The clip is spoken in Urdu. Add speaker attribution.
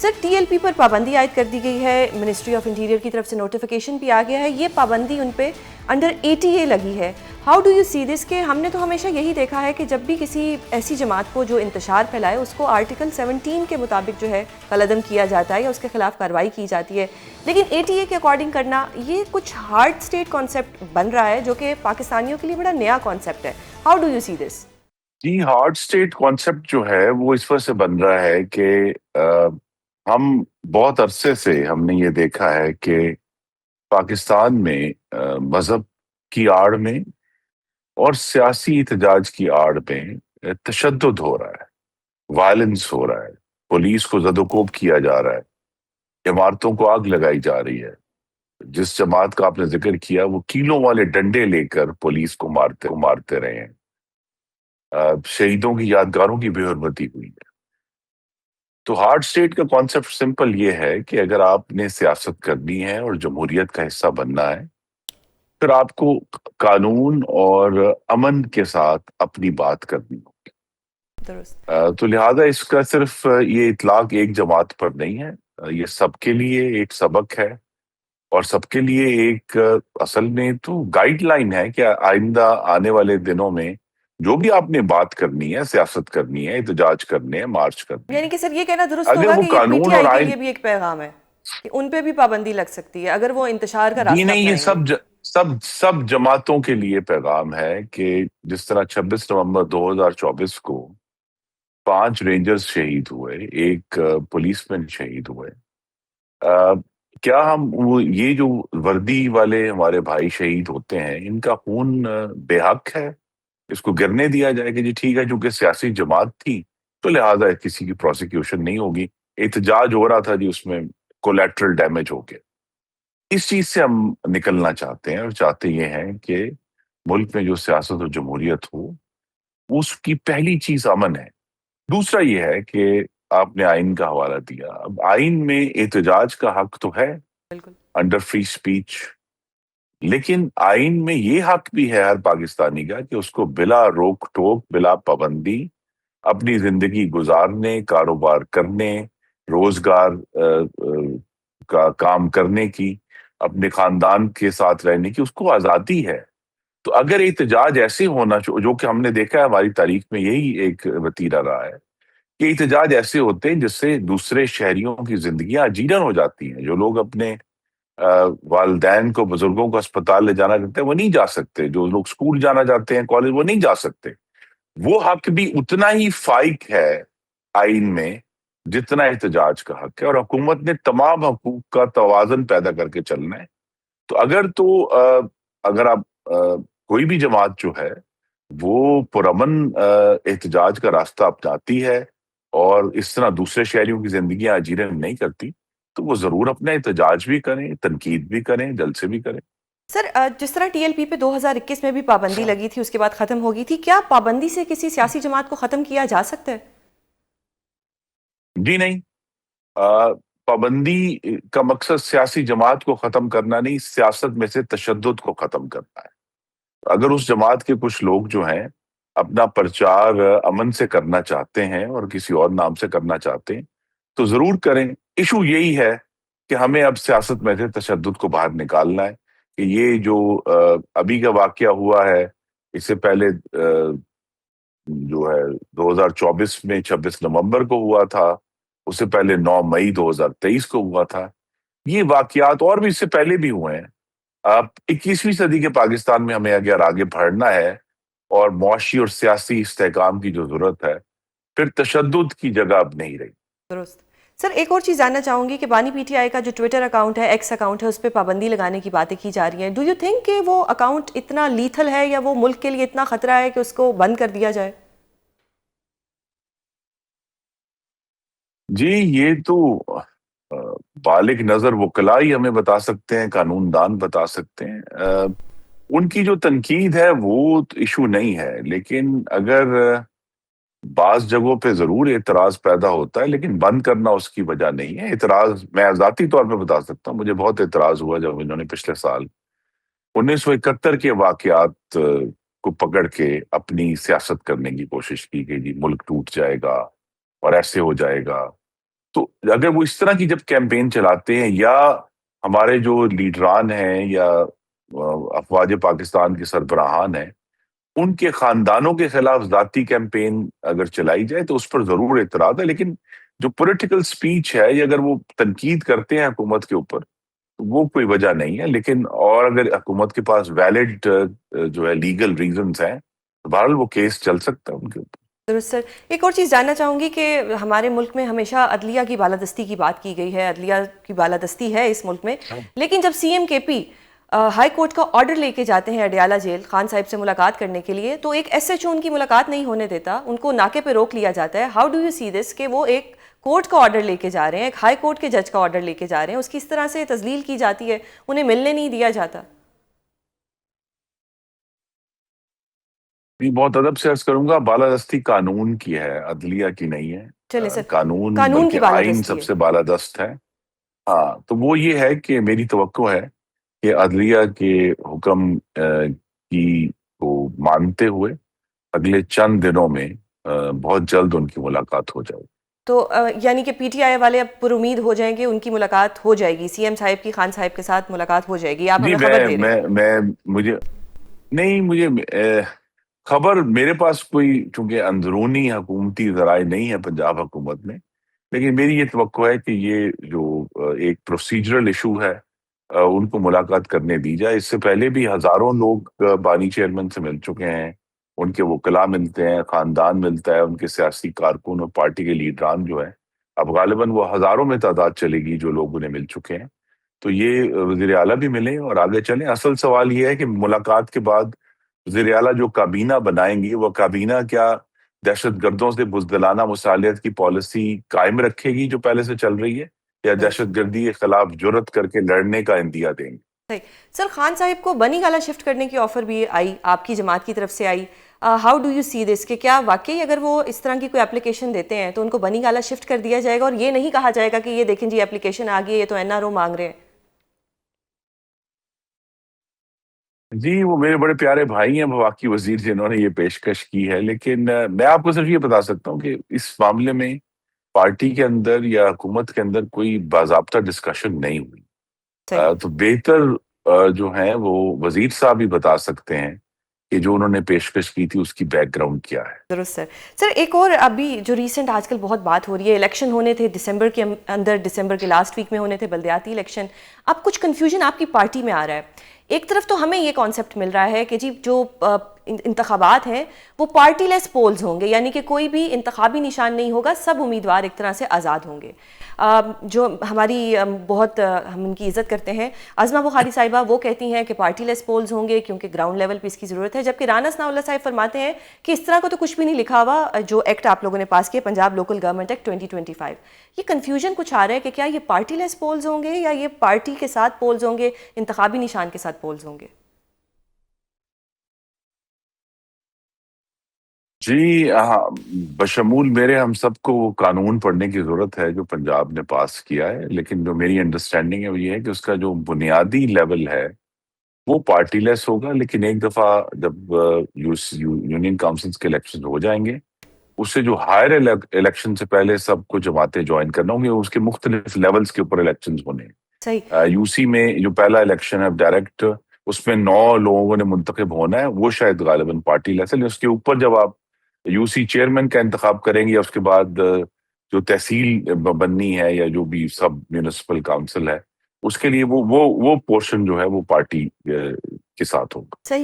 Speaker 1: سر ٹی ایل پی پر پابندی عائد کر دی گئی ہے، منسٹری آف انٹیریئر کی طرف سے نوٹیفیکیشن بھی آ گیا ہے، یہ پابندی ان پہ انڈر اے ٹی اے لگی ہے. ہاؤ ڈو یو سی دس؟ کہ ہم نے تو ہمیشہ یہی دیکھا ہے کہ جب بھی کسی ایسی جماعت کو جو انتشار پھیلائے اس کو آرٹیکل 17 کے مطابق جو ہے قلعدم کیا جاتا ہے یا اس کے خلاف کارروائی کی جاتی ہے، لیکن اے ٹی اے کے اکارڈنگ کرنا یہ کچھ ہارڈ اسٹیٹ کانسیپٹ بن رہا ہے جو کہ پاکستانیوں کے لیے بڑا نیا کانسیپٹ ہے. How do you see this?
Speaker 2: جی، ہارڈ اسٹیٹ کانسیپٹ جو ہے وہ اس وجہ سے بن رہا ہے کہ ہم بہت عرصے سے ہم نے یہ دیکھا ہے کہ پاکستان میں مذہب کی آڑ میں اور سیاسی احتجاج کی آڑ میں تشدد ہو رہا ہے، وائلنس ہو رہا ہے، پولیس کو زد و کوب کیا جا رہا ہے، عمارتوں کو آگ لگائی جا رہی ہے. جس جماعت کا آپ نے ذکر کیا وہ کیلوں والے ڈنڈے لے کر پولیس کو مارتے رہے ہیں. شہیدوں کی یادگاروں کی بے حرمتی ہوئی ہے. تو ہارڈ اسٹیٹ کا کانسیپٹ سمپل یہ ہے کہ اگر آپ نے سیاست کرنی ہے اور جمہوریت کا حصہ بننا ہے پھر آپ کو قانون اور امن کے ساتھ اپنی بات کرنی ہوگی.
Speaker 1: درست.
Speaker 2: تو لہٰذا اس کا صرف یہ اطلاق ایک جماعت پر نہیں ہے، یہ سب کے لیے ایک سبق ہے اور سب کے لیے ایک اصل میں تو گائیڈ لائن ہے کہ آئندہ آنے والے دنوں میں جو بھی آپ نے بات کرنی ہے، سیاست کرنی ہے، احتجاج کرنے ہیں، مارچ کرنے
Speaker 1: یعنی
Speaker 2: ہیں،
Speaker 1: کہ سر یہ کہنا درست
Speaker 2: اگر
Speaker 1: ہوگا
Speaker 2: وہ
Speaker 1: کہ یہ پی ٹی
Speaker 2: قانون اور
Speaker 1: آئی کے
Speaker 2: آئین.
Speaker 1: لیے بھی ایک پیغام ہے کہ ان پہ بھی پابندی لگ سکتی ہے اگر وہ انتشار کا
Speaker 2: جی
Speaker 1: راستہ
Speaker 2: نہیں، یہ
Speaker 1: اپنائیں گے.
Speaker 2: سب جماعتوں کے لیے پیغام ہے کہ جس طرح 26 نومبر 2024 کو 5 رینجرز شہید ہوئے، ایک پولیس مین شہید ہوئے. کیا ہم یہ جو وردی والے ہمارے بھائی شہید ہوتے ہیں ان کا خون بے حق ہے؟ اس کو گرنے دیا جائے کہ جی ٹھیک ہے چونکہ سیاسی جماعت تھی تو لہٰذا کسی کی پروسیکیوشن نہیں ہوگی، احتجاج ہو رہا تھا جی اس میں کولیٹرل ڈیمیج ہو گیا. اس چیز سے ہم نکلنا چاہتے ہیں اور چاہتے یہ ہیں کہ ملک میں جو سیاست اور جمہوریت ہو اس کی پہلی چیز امن ہے. دوسرا یہ ہے کہ آپ نے آئین کا حوالہ دیا، اب آئین میں احتجاج کا حق تو ہے
Speaker 1: بالکل.
Speaker 2: انڈر فری سپیچ، لیکن آئین میں یہ حق بھی ہے ہر پاکستانی کا کہ اس کو بلا روک ٹوک، بلا پابندی اپنی زندگی گزارنے، کاروبار کرنے، روزگار کا کام کرنے کی، اپنے خاندان کے ساتھ رہنے کی اس کو آزادی ہے. تو اگر احتجاج ایسے ہونا جو کہ ہم نے دیکھا ہے ہماری تاریخ میں یہی ایک وتیرہ رہا ہے کہ احتجاج ایسے ہوتے ہیں جس سے دوسرے شہریوں کی زندگیاں اجیرن ہو جاتی ہیں. جو لوگ اپنے والدین کو، بزرگوں کو اسپتال لے جانا چاہتے ہیں وہ نہیں جا سکتے، جو لوگ اسکول جانا چاہتے ہیں، کالج، وہ نہیں جا سکتے. وہ حق بھی اتنا ہی فائق ہے آئین میں جتنا احتجاج کا حق ہے، اور حکومت نے تمام حقوق کا توازن پیدا کر کے چلنا ہے. تو اگر آپ کوئی بھی جماعت جو ہے وہ پرامن احتجاج کا راستہ اپناتی ہے اور اس طرح دوسرے شہریوں کی زندگیاں اجیرن نہیں کرتی تو وہ ضرور اپنا احتجاج بھی کریں، تنقید بھی کریں، جلسے بھی کریں.
Speaker 1: سر جس طرح ٹی ایل پی پہ 2021 میں بھی پابندی لگی تھی اس کے بعد ختم ہو گئی تھی، کیا پابندی سے کسی سیاسی جماعت کو ختم کیا جا سکتا ہے؟
Speaker 2: جی نہیں، پابندی کا مقصد سیاسی جماعت کو ختم کرنا نہیں، سیاست میں سے تشدد کو ختم کرنا ہے. اگر اس جماعت کے کچھ لوگ جو ہیں اپنا پرچار امن سے کرنا چاہتے ہیں اور کسی اور نام سے کرنا چاہتے ہیں تو ضرور کریں. ایشو یہی ہے کہ ہمیں اب سیاست میں سے تشدد کو باہر نکالنا ہے کہ یہ جو ابھی کا واقعہ ہوا ہے، اس سے پہلے جو ہے 2024 میں 26 نومبر کو ہوا تھا، اس سے پہلے 9 مئی 2023 کو ہوا تھا، یہ واقعات اور بھی اس سے پہلے بھی ہوئے ہیں. اب 21ویں صدی کے پاکستان میں ہمیں اگر آگے بڑھنا ہے اور معاشی اور سیاسی استحکام کی جو ضرورت ہے پھر تشدد کی جگہ اب نہیں رہی.
Speaker 1: درست. سر ایک اور چیز جاننا چاہوں گی کہ بانی پی ٹی آئی کا جو ٹویٹر اکاؤنٹ ہے، ایکس اکاؤنٹ ہے، اس پہ پابندی لگانے کی باتیں کی جا رہی ہیں. ڈو یو تھنک کہ وہ اکاؤنٹ اتنا لیتھل ہے یا وہ ملک کے لیے اتنا خطرہ ہے کہ اس کو بند کر دیا جائے؟
Speaker 2: جی یہ تو بالغ نظر وکلاء ہی ہمیں بتا سکتے ہیں، قانون دان بتا سکتے ہیں. ان کی جو تنقید ہے وہ ایشو نہیں ہے، لیکن اگر بعض جگہوں پہ ضرور اعتراض پیدا ہوتا ہے لیکن بند کرنا اس کی وجہ نہیں ہے. اعتراض میں ذاتی طور پہ بتا سکتا ہوں، مجھے بہت اعتراض ہوا جب انہوں نے پچھلے سال 1971 کے واقعات کو پکڑ کے اپنی سیاست کرنے کی کوشش کی کہ جی ملک ٹوٹ جائے گا اور ایسے ہو جائے گا. تو اگر وہ اس طرح کی جب کیمپین چلاتے ہیں، یا ہمارے جو لیڈران ہیں یا افواج پاکستان کے سربراہان ہیں، ان کے خاندانوں کے خلاف ذاتی کیمپین اگر چلائی جائے تو اس پر ضرور اعتراض ہے. لیکن جو پولیٹیکل سپیچ ہے، یا اگر وہ تنقید کرتے ہیں حکومت کے اوپر، تو وہ کوئی وجہ نہیں ہے. لیکن اور اگر حکومت کے پاس ویلڈ جو ہے لیگل ریزنز ہیں، تو بہرحال وہ کیس چل سکتا ہے ان کے اوپر.
Speaker 1: درست سر. ایک اور چیز جاننا چاہوں گی کہ ہمارے ملک میں ہمیشہ عدلیہ کی بالادستی کی بات کی گئی ہے، عدلیہ کی بالادستی ہے اس ملک میں، لیکن جب سی ایم کے پی ہائی کورٹ کا آرڈر لے کے جاتے ہیں اڈیالہ جیل خان صاحب سے ملاقات کرنے کے لیے، تو ایک ایس ایچ او ان کی ملاقات نہیں ہونے دیتا، ان کو ناکے پہ روک لیا جاتا ہے. ہاؤ ڈو یو سی دس کہ وہ ایک کورٹ کا آرڈر لے کے جا رہے ہیں، ایک ہائی کورٹ کے جج کا آرڈر لے کے جا رہے ہیں، اس کی اس طرح سے تذلیل کی جاتی ہے، انہیں ملنے نہیں دیا جاتا؟
Speaker 2: بہت ادب سے عرض کروں گا، بالادستی قانون کی ہے، عدلیہ کی نہیں ہے.
Speaker 1: چلے سر،
Speaker 2: قانون
Speaker 1: قانون کی
Speaker 2: بلکہ آئین
Speaker 1: بالادستی
Speaker 2: سب
Speaker 1: ہے.
Speaker 2: سے بالادست ہے. ہاں، تو وہ یہ ہے کہ میری توقع ہے کہ عدلیہ کے حکم کی کو مانتے ہوئے اگلے چند دنوں میں بہت جلد ان کی ملاقات ہو جائے.
Speaker 1: تو یعنی کہ پی ٹی آئی والے اب پر امید ہو جائیں کہ ان کی ملاقات ہو جائے گی، سی ایم صاحب کی خان صاحب کے ساتھ ملاقات ہو جائے گی، آپ
Speaker 2: جی،
Speaker 1: ہمیں خبر دے رہے ہیں؟
Speaker 2: مجھے نہیں، مجھے خبر میرے پاس کوئی چونکہ اندرونی حکومتی ذرائع نہیں ہے پنجاب حکومت میں، لیکن میری یہ توقع ہے کہ یہ جو ایک پروسیجرل ایشو ہے، ان کو ملاقات کرنے دی جائے. اس سے پہلے بھی ہزاروں لوگ بانی چیئرمین سے مل چکے ہیں، ان کے وکلاء ملتے ہیں، خاندان ملتا ہے، ان کے سیاسی کارکن اور پارٹی کے لیڈران جو ہیں، اب غالباً وہ ہزاروں میں تعداد چلے گی جو لوگ انہیں مل چکے ہیں. تو یہ وزیر اعلیٰ بھی ملیں اور آگے چلیں. اصل سوال یہ ہے کہ ملاقات کے بعد وزیر اعلیٰ جو کابینہ بنائیں گی، وہ کابینہ کیا دہشت گردوں سے بزدلانہ مصالحت کی پالیسی قائم رکھے گی جو پہلے سے چل رہی ہے، یا دہشت گردی کے خلاف جرت کر کے لڑنے کا اندیا دیں گے؟
Speaker 1: صحیح. سر، خان صاحب کو بنی گالہ شفٹ کرنے کی آفر بھی آئی، آپ کی جماعت کی طرف سے آئی. ہاؤ ڈو یو سی دس کہ کیا واقعی اگر وہ اس طرح کی کوئی اپلیکیشن دیتے ہیں تو ان کو بنی گالہ شفٹ کر دیا جائے گا، اور یہ نہیں کہا جائے گا کہ یہ دیکھیں جی اپلیکیشن آ گئی ہے، یہ تو این آر او مانگ رہے ہیں؟
Speaker 2: جی، وہ میرے بڑے پیارے بھائی ہیں وفاقی وزیر جنہوں نے یہ پیشکش کی ہے، لیکن میں آپ کو صرف یہ بتا سکتا ہوں کہ اس معاملے میں پارٹی کے اندر یا حکومت کے اندر کوئی باضابطہ ڈسکشن نہیں ہوئی.
Speaker 1: صحیح.
Speaker 2: تو بہتر جو ہیں وہ وزیر صاحب ہی بتا سکتے ہیں کہ جو انہوں نے پیشکش کی تھی اس کی بیک گراؤنڈ کیا ہے.
Speaker 1: درست سر. سر، ایک اور ابھی جو ریسنٹ آج کل بہت بات ہو رہی ہے، الیکشن ہونے تھے دسمبر کے اندر، دسمبر کے لاسٹ ویک میں ہونے تھے بلدیاتی الیکشن. اب کچھ کنفیوژن آپ کی پارٹی میں آ رہا ہے. ایک طرف تو ہمیں یہ کانسیپٹ مل رہا ہے کہ جی جو انتخابات ہیں وہ پارٹی لیس پولز ہوں گے، یعنی کہ کوئی بھی انتخابی نشان نہیں ہوگا، سب امیدوار ایک طرح سے آزاد ہوں گے. جو ہماری بہت ہم ان کی عزت کرتے ہیں عظمہ بخاری صاحبہ، وہ کہتی ہیں کہ پارٹی لیس پولز ہوں گے کیونکہ گراؤنڈ لیول پہ اس کی ضرورت ہے، جبکہ رانا ثناء اللہ صاحب فرماتے ہیں کہ اس طرح کا تو کچھ بھی نہیں لکھا ہوا جو ایکٹ آپ لوگوں نے پاس کیا، پنجاب لوکل گورنمنٹ ایکٹ 2025. یہ کنفیوژن کچھ آ رہا ہے کہ کیا یہ پارٹی لیس پولز ہوں گے یا یہ پارٹی کے ساتھ پولز ہوں گے، انتخابی نشان کے ساتھ پولز ہوں گے؟
Speaker 2: جی ہاں، بشمول میرے ہم سب کو وہ قانون پڑھنے کی ضرورت ہے جو پنجاب نے پاس کیا ہے، لیکن جو میری انڈرسٹینڈنگ ہے وہ یہ ہے کہ اس کا جو بنیادی لیول ہے وہ پارٹی لیس ہوگا. لیکن ایک دفعہ جب یونین کاؤنسلز کے الیکشن ہو جائیں گے، اس سے جو ہائر الیکشن سے پہلے سب کو جماعتیں جوائن کرنا ہوں گے، اس کے مختلف لیولز کے اوپر الیکشنز ہونے ہیں.
Speaker 1: صحیح.
Speaker 2: یو سی میں جو پہلا الیکشن ہے ڈائریکٹ، اس میں 9 لوگوں نے منتخب ہونا ہے، وہ شاید غالباً پارٹی لیس ہے. لیکن اس کے اوپر جب آپ یو سی چیئرمین کا انتخاب کریں گے، یا اس کے بعد جو تحصیل بننی ہے یا جو بھی سب میونسپل کاؤنسل ہے، اس کے لیے وہ پورشن جو ہے وہ پارٹی کے ساتھ ہوگا.
Speaker 1: صحیح.